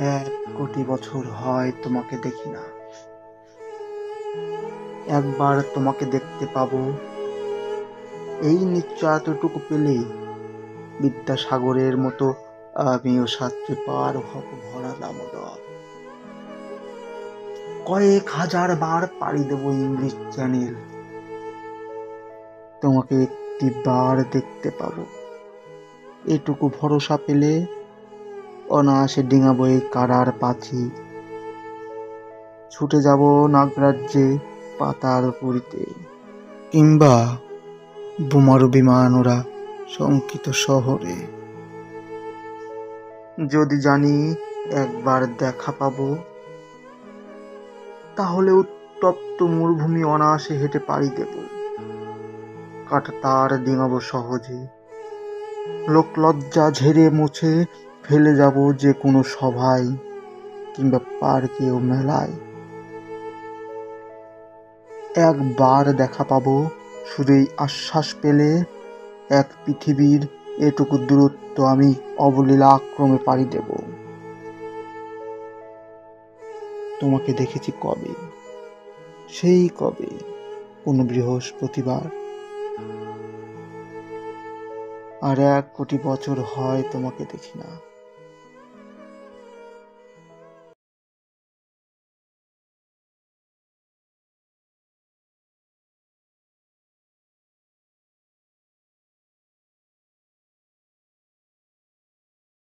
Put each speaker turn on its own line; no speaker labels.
1 কোটি বছর হয় তোমাকে দেখি না। একবার তোমাকে দেখতে পাবো, এই নিশ্চয়তাটুকু পেলেই বিদ্যাসাগরের মতো আমিও সাঁতরে পার হব ভরা দামোদর। কয়েক হাজার বার পাড়ি দেবো ইংলিশ চ্যানেল, তোমাকে একটি বার দেখতে পাবো। এটুকু ভরসা পেলে অনায়াসে ডিঙাবো এই কারার পাথি, ছুটে যাব নাগরাজ্যে পাতাল পুরীতে, কিংবা বোমারু বিমান ওরা শঙ্কিত শহরে। যদি জানি একবার দেখা পাবো, তাহলে উত্তপ্ত মরুভূমি অনায়াসে হেঁটে পাড়ি দেব, কাটা তার ডিঙাবো সহজে, লোক লজ্জা ঝেড়ে মুছে ফেলে যাব যে কোনো সভায় কিংবা পার্কে ও মেলায়। একবার দেখা পাবো, শুধু এই আশ্বাস পেলে এক পৃথিবীর এটুকু দূরত্ব আমি অবলীলাক্রমে পাড়ি দেব। তোমাকে দেখেছি কবে, সেই কবে, কোন বৃহস্পতিবার। আর 1 কোটি বছর হয় তোমাকে দেখি না।